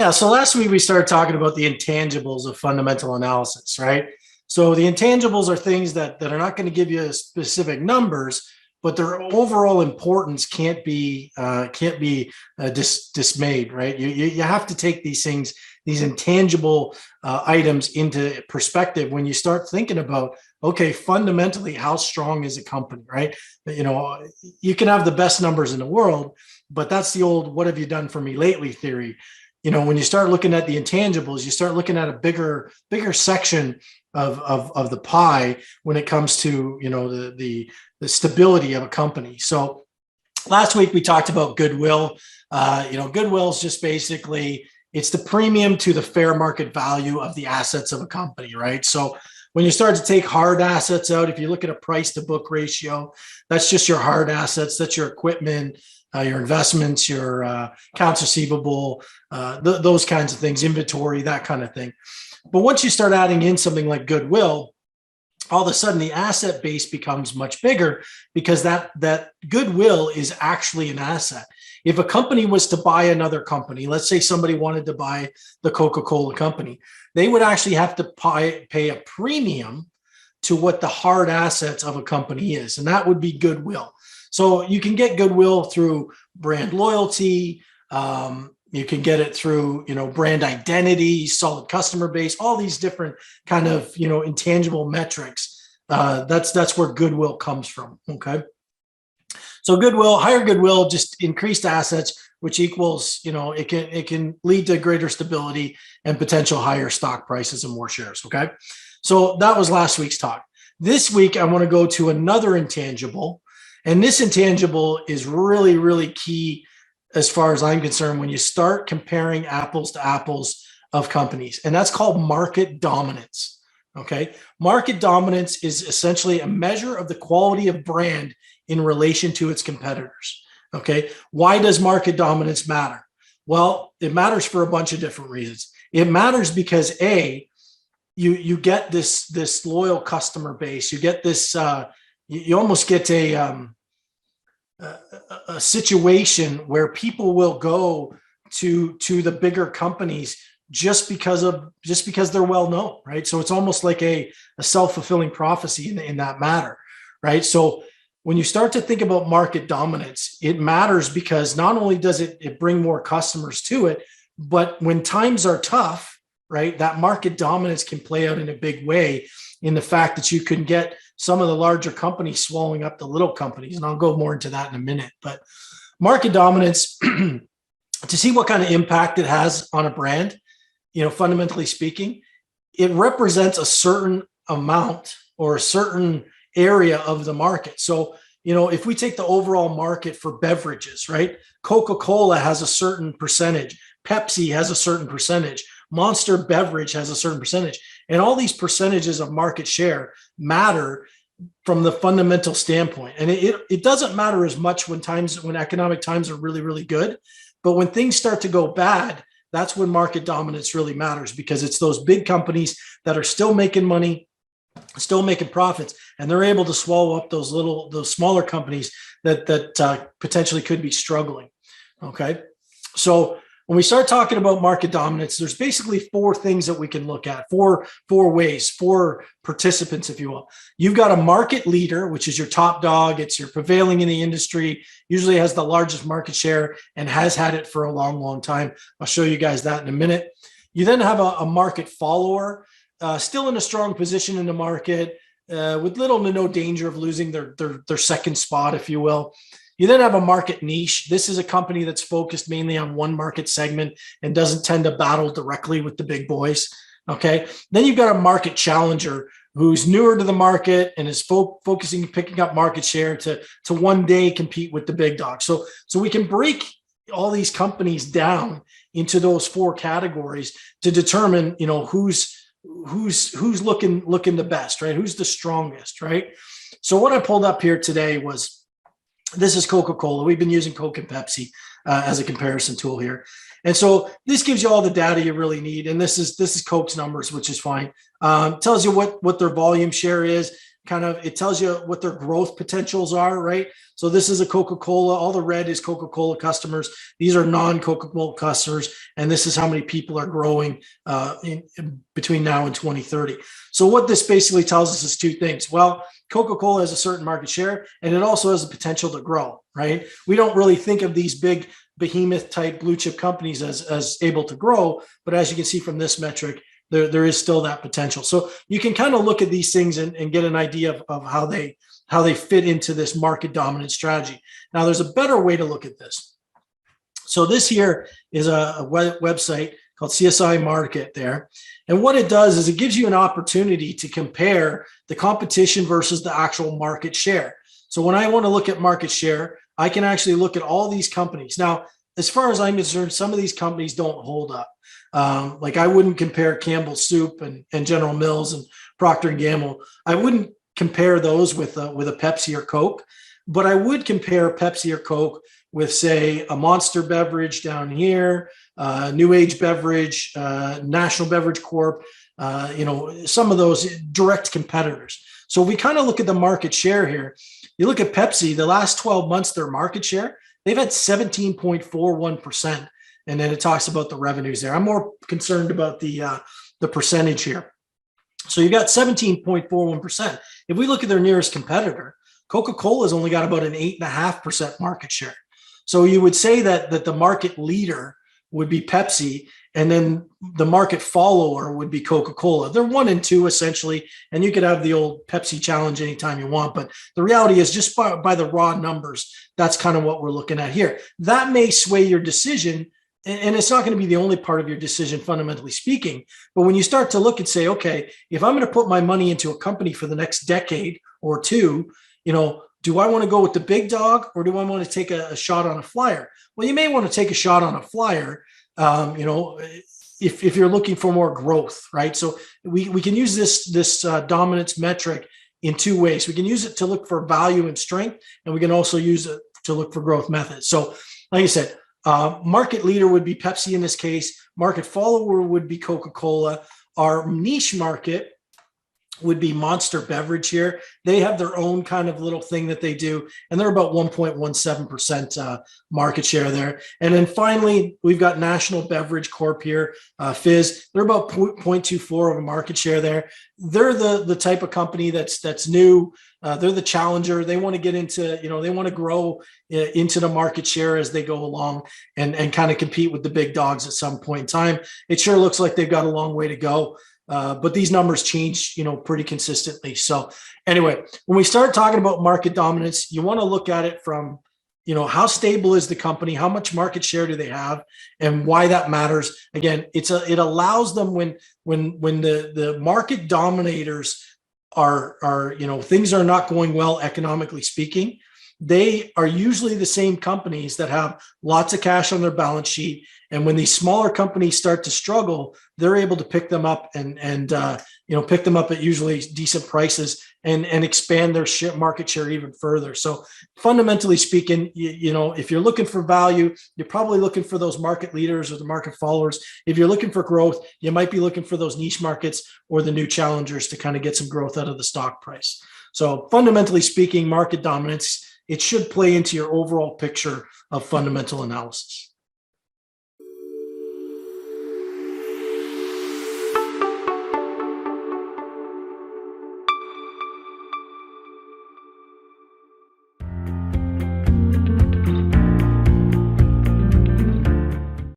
Yeah, so last week we started talking about the intangibles of fundamental analysis, right? So the intangibles are things that are not going to give you specific numbers, but their overall importance can't be dismayed, right? You have to take these things, these intangible items into perspective when you start thinking about, okay, fundamentally, how strong is a company, right? You know, you can have the best numbers in the world, but that's the old "what have you done for me lately" theory. When you start looking at the intangibles, you start looking at a bigger section of the pie when it comes to the stability of a company. So last week we talked about goodwill. Goodwill is just basically it's the premium to the fair market value of the assets of a company, right? So when you start to take hard assets out, if you look at a price to book ratio, that's just your hard assets. That's your equipment, your investments, your accounts receivable, those kinds of things, inventory, that kind of thing. But once you start adding in something like goodwill, all of a sudden the asset base becomes much bigger because that goodwill is actually an asset. If a company was to buy another company, let's say somebody wanted to buy the Coca-Cola company, they would actually have to pay a premium to what the hard assets of a company is, and that would be goodwill. So you can get goodwill through brand loyalty. You can get it through, brand identity, solid customer base, all these different kind of, intangible metrics. That's where goodwill comes from. Okay. So goodwill, higher goodwill, just increased assets, which equals, it can lead to greater stability and potential higher stock prices and more shares. Okay. So that was last week's talk. This week, I want to go to another intangible. And this intangible is really, really key as far as I'm concerned when you start comparing apples to apples of companies. And that's called market dominance. Okay. Market dominance is essentially a measure of the quality of brand in relation to its competitors. Okay. Why does market dominance matter? Well, it matters for a bunch of different reasons. It matters because you get this loyal customer base. You get this, you almost get a situation where people will go to the bigger companies just because they're well known, right? So it's almost like a self-fulfilling prophecy in that matter, right? So when you start to think about market dominance, it matters because not only does it bring more customers to it, but when times are tough, right, that market dominance can play out in a big way in the fact that you can get some of the larger companies swallowing up the little companies. And I'll go more into that in a minute. But market dominance, to see what kind of impact it has on a brand, fundamentally speaking, it represents a certain amount or a certain area of the market. So, if we take the overall market for beverages, right? Coca-Cola has a certain percentage. Pepsi has a certain percentage. Monster Beverage has a certain percentage. And all these percentages of market share matter from the fundamental standpoint. And it doesn't matter as much when economic times are really, really good. But when things start to go bad, that's when market dominance really matters, because it's those big companies that are still making money, still making profits, and they're able to swallow up those smaller companies that potentially could be struggling. Okay. So when we start talking about market dominance, there's basically four things that we can look at, four ways, four participants, if you will. You've got a market leader, which is your top dog. It's your prevailing in the industry, usually has the largest market share and has had it for a long, long time. I'll show you guys that in a minute. You then have a market follower, still in a strong position in the market, with little to no danger of losing their second spot, if you will. You then have a market niche. This is a company that's focused mainly on one market segment and doesn't tend to battle directly with the big boys. Okay. Then you've got a market challenger who's newer to the market and is focusing, picking up market share to one day compete with the big dogs. So we can break all these companies down into those four categories to determine, who's looking the best, right? Who's the strongest, right? So what I pulled up here today was, this is Coca-Cola. We've been using Coke and Pepsi as a comparison tool here. And so this gives you all the data you really need. And this is Coke's numbers, which is fine. Tells you what their volume share is. kind of, it tells you what their growth potentials are, right? So this is a Coca-Cola. All the red is Coca-Cola customers. These are non-Coca-Cola customers. And this is how many people are growing between now and 2030. So what this basically tells us is two things. Well, Coca-Cola has a certain market share, and it also has the potential to grow, right? We don't really think of these big behemoth type blue chip companies as able to grow. But as you can see from this metric, there is still that potential. So you can kind of look at these things and get an idea of how they fit into this market dominant strategy. Now, there's a better way to look at this. So this here is a website called CSI Market there. And what it does is it gives you an opportunity to compare the competition versus the actual market share. So when I want to look at market share, I can actually look at all these companies. Now, as far as I'm concerned, some of these companies don't hold up. Like I wouldn't compare Campbell's Soup and General Mills and Procter & Gamble. I wouldn't compare those with a Pepsi or Coke, but I would compare Pepsi or Coke with, say, a Monster Beverage down here, New Age Beverage, National Beverage Corp, some of those direct competitors. So we kind of look at the market share here. You look at Pepsi, the last 12 months, their market share, they've had 17.41%. And then it talks about the revenues there. I'm more concerned about the percentage here. So you've got 17.41%. If we look at their nearest competitor, Coca-Cola's only got about an 8.5% market share. So you would say that the market leader would be Pepsi, and then the market follower would be Coca-Cola. They're 1 and 2 essentially, and you could have the old Pepsi challenge anytime you want. But the reality is, just by the raw numbers, that's kind of what we're looking at here. That may sway your decision, and it's not going to be the only part of your decision, fundamentally speaking. But when you start to look and say, okay, if I'm going to put my money into a company for the next decade or two, do I want to go with the big dog, or do I want to take a shot on a flyer? Well, you may want to take a shot on a flyer, if you're looking for more growth, right? So we can use this dominance metric in two ways. We can use it to look for value and strength, and we can also use it to look for growth methods. So like I said, market leader would be Pepsi in this case. Market follower would be Coca-Cola. Our niche market would be Monster Beverage here. They have their own kind of little thing that they do, and they're about 1.17% market share there. And then finally, we've got National Beverage Corp here, Fizz. They're about 0.24 of a market share there. They're the type of company that's new. They're the challenger. They want to get into, they want to grow into the market share as they go along and kind of compete with the big dogs at some point in time. It sure looks like they've got a long way to go. But these numbers change, pretty consistently. So anyway, when we start talking about market dominance, you want to look at it from, how stable is the company? How much market share do they have, and why that matters? Again, it allows them when the market dominators are things are not going well economically speaking. They are usually the same companies that have lots of cash on their balance sheet. And when these smaller companies start to struggle, they're able to pick them up and pick them up at usually decent prices and expand their market share even further. So fundamentally speaking, if you're looking for value, you're probably looking for those market leaders or the market followers. If you're looking for growth, you might be looking for those niche markets or the new challengers to kind of get some growth out of the stock price. So fundamentally speaking, market dominance, it should play into your overall picture of fundamental analysis.